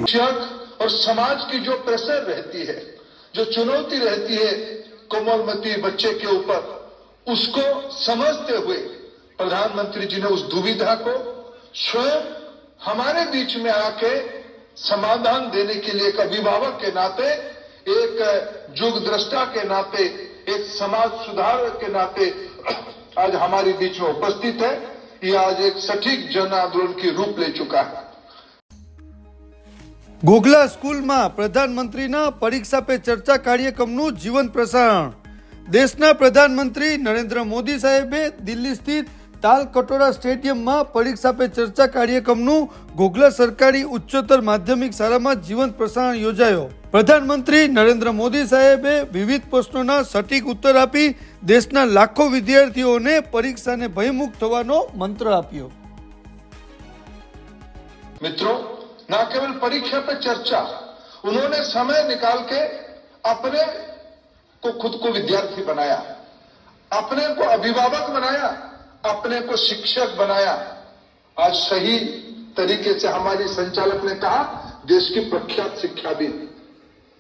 शिक्षक और समाज की जो प्रेशर रहती है, जो चुनौती रहती है कोमलमती बच्चे के ऊपर, उसको समझते हुए प्रधानमंत्री जी ने उस दुविधा को स्वयं हमारे बीच में आके समाधान देने के लिए एक अभिभावक के नाते, एक युग दृष्टा के नाते, एक समाज सुधारक के नाते आज हमारे बीच में उपस्थित है। ये आज एक सटीक जन आंदोलन की रूप ले चुका है। घोघला स्कूलમાં પ્રધાનમંત્રીના પરીક્ષા પે ચર્ચા કાર્યક્રમનું જીવંત પ્રસારણ। દેશના પ્રધાનમંત્રી નરેન્દ્ર મોદી સાહેબે દિલ્હી સ્થિત તાલકટોરા સ્ટેડિયમમાં પરીક્ષા પે ચર્ચા કાર્યક્રમનું ઘોઘલા સરકારી ઉચ્ચતર માધ્યમિક શાળામાં જીવંત પ્રસારણ યોજાયો। પ્રધાનમંત્રી નરેન્દ્ર મોદી સાહેબે વિવિધ પ્રશ્નોના સટીક ઉત્તર આપી દેશના લાખો વિદ્યાર્થીઓને પરીક્ષાને ભયમુક્ત થવાનો મંત્ર આપ્યો। मित्रों, न केवल परीक्षा पे चर्चा, उन्होंने समय निकाल के अपने को खुद को विद्यार्थी बनाया, अपने को अभिभावक बनाया, अपने को शिक्षक बनाया। आज सही तरीके से हमारी संचालक ने कहा, देश की प्रख्यात शिक्षाविद,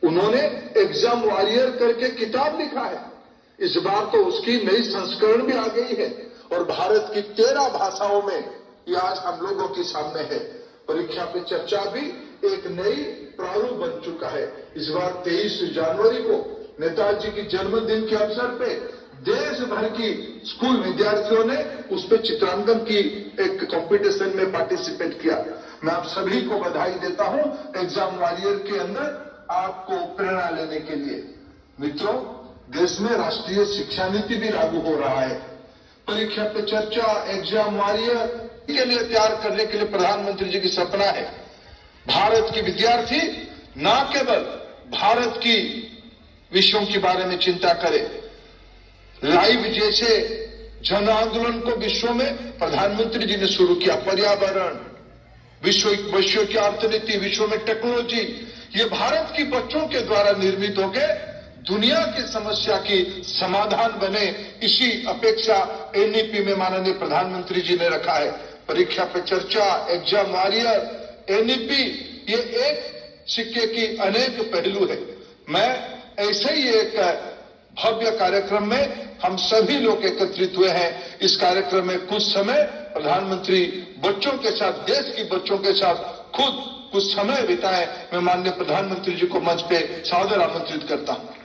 उन्होंने एग्जाम वॉरियर करके किताब लिखा है। इस बार तो उसकी नई संस्करण भी आ गई है और भारत की 13 भाषाओं में ये आज हम लोगों के सामने है। परीक्षा पे चर्चा भी एक नई प्रारूप बन चुका है। इस बार 23 जनवरी को नेताजी की जन्मदिन के अवसर पे देश भर की स्कूल विद्यार्थियों ने उस पे चित्रांकन की एक कंपटीशन में पार्टिसिपेट किया। मैं आप सभी को बधाई देता हूं एग्जाम वॉरियर के अंदर आपको प्रेरणा लेने के लिए। मित्रों, देश में राष्ट्रीय शिक्षा नीति भी लागू हो रहा है। परीक्षा पे चर्चा, एग्जाम वॉरियर के लिए तैयार करने के लिए प्रधानमंत्री जी की सपना है भारत के विद्यार्थी न केवल भारत की विषयों के बारे में चिंता करे, लाइव जैसे जन आंदोलन को विश्व में प्रधानमंत्री जी ने शुरू किया। पर्यावरण, विश्व की अर्थनीति, विश्व में टेक्नोलॉजी, ये भारत की बच्चों के द्वारा निर्मित होके दुनिया की समस्या की समाधान बने, इसी अपेक्षा एनईपी में माननीय प्रधानमंत्री जी ने रखा है। परीक्षा पे चर्चा, एग्जाम वॉरियर, एनईपी, ये एक सिक्के की अनेक पहलू है। मैं ऐसे ही एक भव्य कार्यक्रम में हम सभी लोग एकत्रित हुए हैं। इस कार्यक्रम में कुछ समय प्रधानमंत्री बच्चों के साथ, देश की बच्चों के साथ खुद कुछ समय बिताए। मैं माननीय प्रधानमंत्री जी को मंच पे सादर आमंत्रित करता हूं।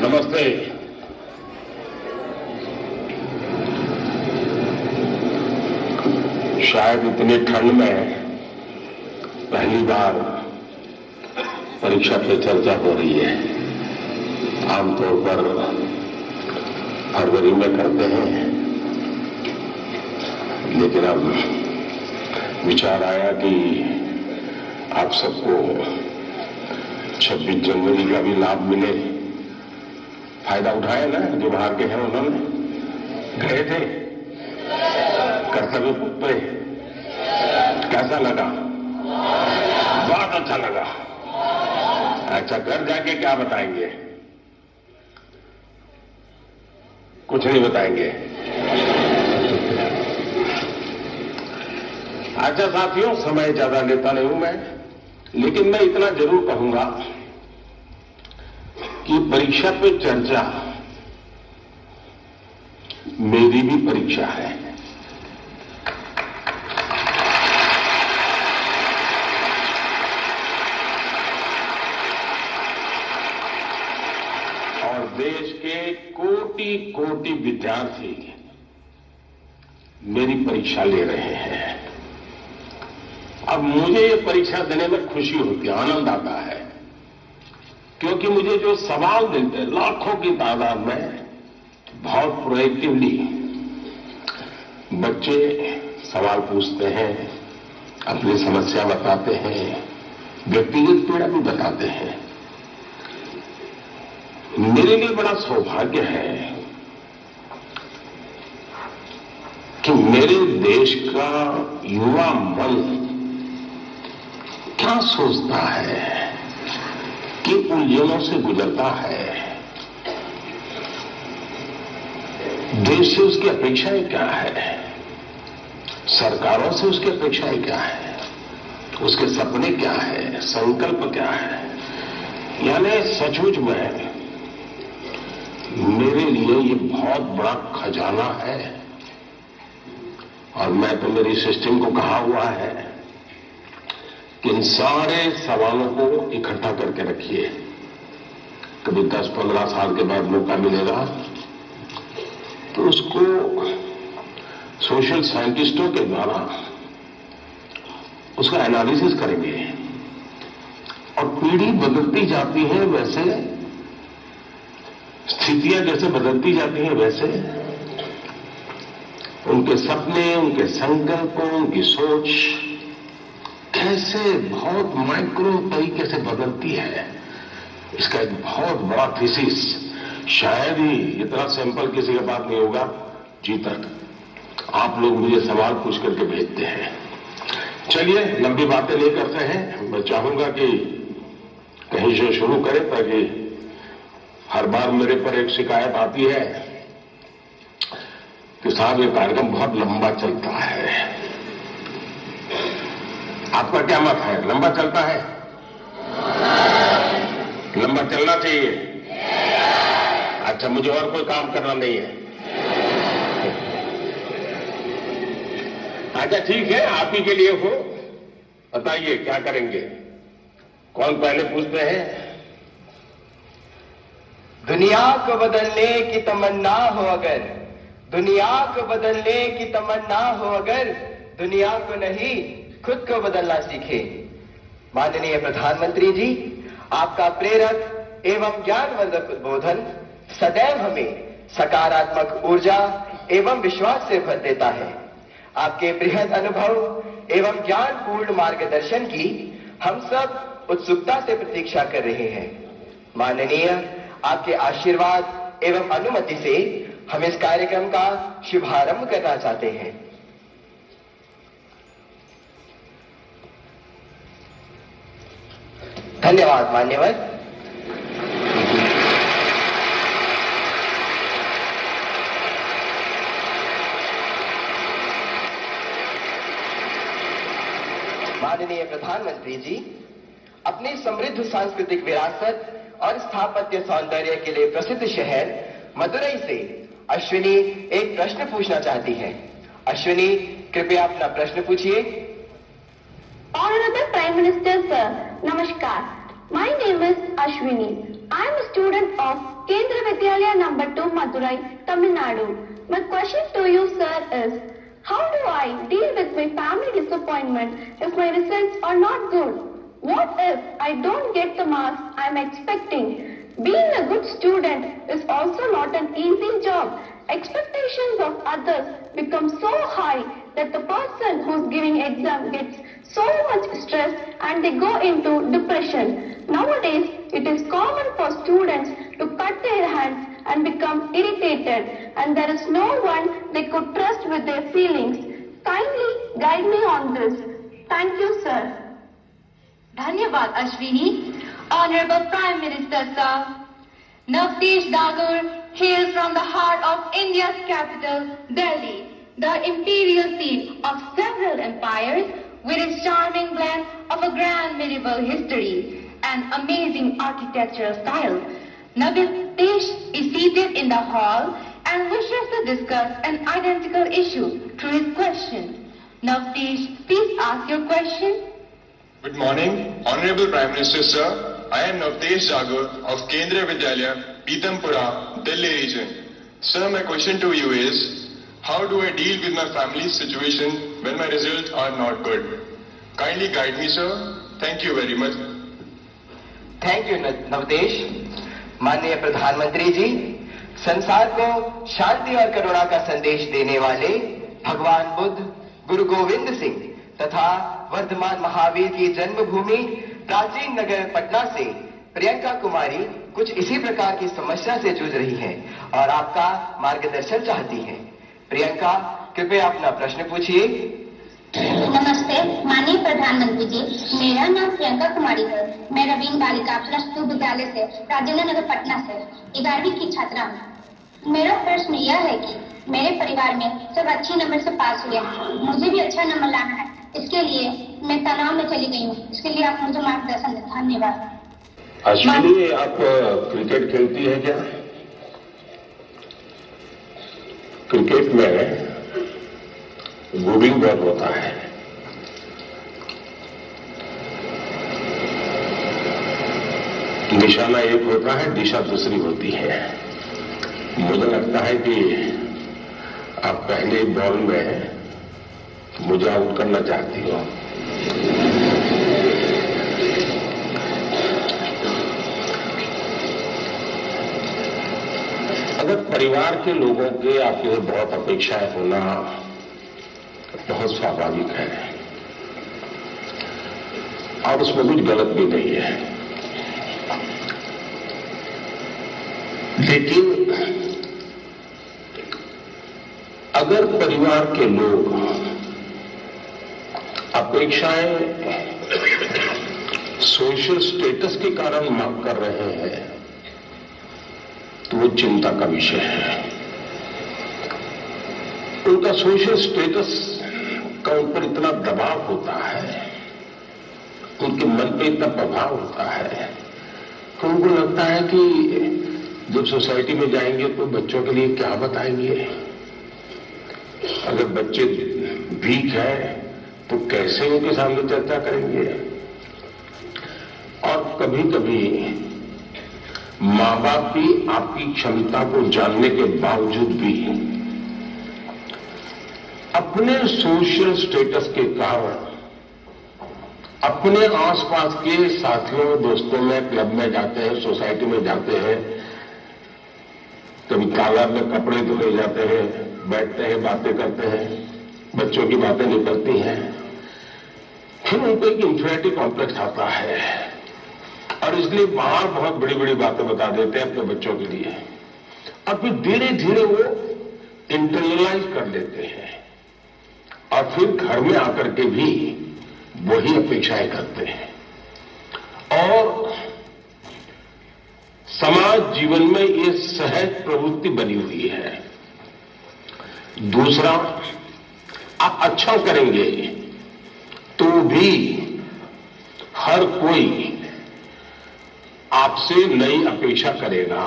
नमस्ते। शायद इतनी ठंड में पहली बार परीक्षा पे चर्चा हो रही है। आमतौर पर फरवरी में करते हैं, लेकिन अब विचार आया कि आप सबको 26 जनवरी का भी लाभ मिले। फायदा उठाया ना, जो बाहर के हैं उन्होंने गए थे कर्तव्य पथ पे। कैसा लगा? बहुत अच्छा लगा। अच्छा, घर जाके क्या बताएंगे? कुछ नहीं बताएंगे। अच्छा साथियों, समय ज्यादा लेता नहीं हूं मैं, लेकिन मैं इतना जरूर कहूंगा कि परीक्षा पे चर्चा मेरी भी परीक्षा है। और देश के कोटि कोटि विद्यार्थी मेरी परीक्षा ले रहे हैं। अब मुझे ये परीक्षा देने में खुशी होती है, आनंद आता है, क्योंकि मुझे जो सवाल मिलते हैं लाखों की तादाद में, बहुत प्रोएक्टिवली बच्चे सवाल पूछते हैं, अपनी समस्या बताते हैं, व्यक्तिगत पीड़ा भी बताते हैं। मेरे लिए बड़ा सौभाग्य है कि मेरे देश का युवा मन क्या सोचता है, कि उलझनों से गुजरता है, देश से उसकी अपेक्षाएं क्या है, सरकारों से उसकी अपेक्षाएं क्या है, उसके सपने क्या है, संकल्प क्या है। यानी सचमुच में मेरे लिए ये बहुत बड़ा खजाना है। और मैं तो मेरी सिस्टम को कहा हुआ है कि इन सारे सवालों को इकट्ठा करके रखिए। कभी 10-15 साल के बाद मौका मिलेगा तो उसको सोशल साइंटिस्टों के द्वारा उसका एनालिसिस करेंगे। और पीढ़ी बदलती जाती है वैसे, स्थितियां जैसे बदलती जाती हैं वैसे उनके सपने, उनके संकल्प, उनकी सोच कैसे बहुत माइक्रो तरीके से बदलती है। इसका एक बहुत बड़ा थीसिस, शायद ही इतना सैंपल किसी के पास नहीं होगा जी तक। आप लोग मुझे सवाल पूछ करके भेजते हैं। चलिए लंबी बातें नहीं करते हैं। मैं चाहूंगा कि कहीं से शुरू करें, ताकि हर बार मेरे पर एक शिकायत आती है कि साहब ये कार्यक्रम बहुत लंबा चलता है। आपका क्या मत है, लंबा चलता है? लंबा चलना चाहिए। अच्छा, मुझे और कोई काम करना नहीं है। अच्छा ठीक है, आप ही के लिए हो, बताइए क्या करेंगे। कौन पहले पूछते हैं? दुनिया को बदलने की तमन्ना हो अगर, दुनिया को बदलने की तमन्ना हो अगर, दुनिया को नहीं खुद को बदलना सीखे। माननीय प्रधानमंत्री जी, आपका प्रेरक एवं ज्ञानवर्धक उद्बोधन सदैव हमें सकारात्मक ऊर्जा एवं विश्वास से भर देता है। आपके बृहद अनुभव एवं ज्ञानपूर्ण मार्गदर्शन की हम सब उत्सुकता से प्रतीक्षा कर रहे हैं। माननीय, आपके आशीर्वाद एवं अनुमति से हम इस कार्यक्रम का शुभारंभ करना चाहते हैं। धन्यवाद मान्यवर। माननीय प्रधानमंत्री जी, अपनी समृद्ध सांस्कृतिक विरासत और स्थापत्य सौंदर्य के लिए प्रसिद्ध शहर मदुरई से अश्विनी एक प्रश्न पूछना चाहती है। अश्विनी, कृपया अपना प्रश्न पूछिए। Honorable Prime Minister Sir, Namaskar. My name is Ashwini. I am a student of Kendra Vidyalaya number 2 Madurai, Tamil Nadu. My question to you sir is, how do I deal with my family disappointment if my results are not good? What if I don't get the marks I am expecting? Being a good student is also not an easy job. Expectations of others become so high that the person who's giving exam gets so much stress and they go into depression. Nowadays, it is common for students to cut their hands and become irritated, and there is no one they could trust with their feelings. Kindly guide me on this. Thank you, sir. Dhanyavad Ashwini. Honorable Prime Minister Sir, Navtesh Dagur hails from the heart of India's capital, Delhi, the imperial seat of several empires, with its charming blend of a grand medieval history and amazing architectural style. Navtesh is seated in the hall and wishes to discuss an identical issue through his question. Navtesh, please ask your question. Good morning, Honorable Prime Minister Sir. I am Navtesh Dagur of Kendra Vidyalaya, Pitampura, Delhi region. Sir, my question to you is, how do I deal with my family's situation when my results are not good? Kindly guide me, sir. Thank you very much. Thank you Navtesh. माननीय प्रधानमंत्री जी, संसार को शांति और करुणा का संदेश देने वाले भगवान बुद्ध, गुरु गोविंद सिंह तथा वर्धमान महावीर की जन्मभूमि प्राचीन नगर पटना से प्रियंका कुमारी कुछ इसी प्रकार की समस्या से जूझ रही हैं और आपका मार्गदर्शन चाहती हैं। प्रियंका, कृपया अपना प्रश्न पूछिए। नमस्ते माननीय प्रधानमंत्री जी, मेरा नाम प्रियंका कुमारी है। मैं रवीन बालिका +2 विद्यालय से राजेंद्र नगर पटना से 11वीं की छात्रा हूँ। मेरा प्रश्न यह है कि मेरे परिवार में सब अच्छे नंबर से पास हुए, मुझे भी अच्छा नंबर लाना है। इसके लिए मैं तनाव में चली गई हूँ। इसके लिए आप मुझे मार्गदर्शन दें। धन्यवाद। अश्विनी, आप क्रिकेट खेलती है क्या? क्रिकेट में बोलिंग बहुत होता है। निशाना एक होता है, दिशा दूसरी होती है। मुझे लगता है कि आप पहले बॉल में मुझे आउट करना चाहती हो। अगर परिवार के लोगों के आपके बहुत अपेक्षाएं होना बहुत स्वाभाविक है और उसमें कुछ गलत भी नहीं है, लेकिन अगर परिवार के लोग अपेक्षाएं सोशल स्टेटस के कारण मांग कर रहे हैं तो वो चिंता का विषय है। उनका सोशल स्टेटस का उन पर इतना दबाव होता है, उनके मन पे इतना प्रभाव होता है कि उनको लगता है कि जब सोसाइटी में जाएंगे तो बच्चों के लिए क्या बताएंगे। अगर बच्चे वीक है तो कैसे उनके सामने चर्चा करेंगे। और कभी कभी मां बाप भी आपकी क्षमता को जानने के बावजूद भी अपने सोशल स्टेटस के कारण अपने आसपास के साथियों दोस्तों में क्लब में जाते हैं, सोसाइटी में जाते हैं, कभी तालाब में कपड़े धोए जाते हैं, बैठते हैं, बातें करते हैं, बच्चों की बातें निकलती हैं, फिर उनको एक इंफीरियरिटी कॉम्प्लेक्स आता है और इसलिए बाहर बहुत बड़ी बड़ी बातें बता देते हैं अपने बच्चों के लिए और फिर धीरे धीरे वो इंटरनलाइज कर लेते हैं और फिर घर में आकर के भी वही अपेक्षाएं करते हैं और समाज जीवन में ये सहज प्रवृत्ति बनी हुई है। दूसरा, आप अच्छा करेंगे तो भी हर कोई आपसे नई अपेक्षा करेगा।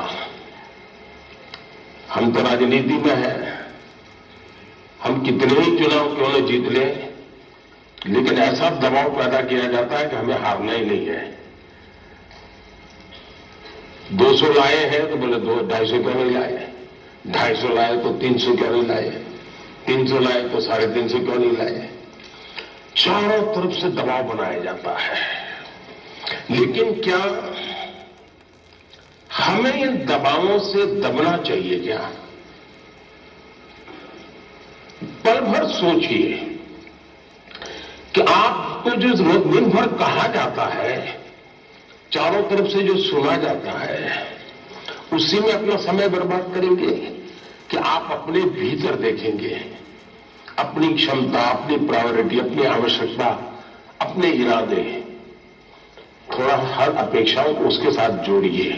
हम तो राजनीति में हैं, हम कितने ही चुनाव क्यों न जीत लें, लेकिन ऐसा दबाव पैदा किया जाता है कि हमें हारना ही नहीं है। 200 लाए हैं तो बोले 250 क्यों नहीं लाए, 250 लाए तो 300 क्यों नहीं लाए, 300 लाए तो 350 क्यों नहीं लाए। चारों तरफ से दबाव बनाया जाता है। लेकिन क्या हमें इन दबावों से दबना चाहिए क्या? पल भर सोचिए कि आपको जो दिन भर कहा जाता है, चारों तरफ से जो सुना जाता है, उसी में अपना समय बर्बाद करेंगे कि आप अपने भीतर देखेंगे अपनी क्षमता, अपनी प्रायोरिटी, अपनी आवश्यकता, अपने इरादे, थोड़ा हर अपेक्षाओं को उसके साथ जोड़िए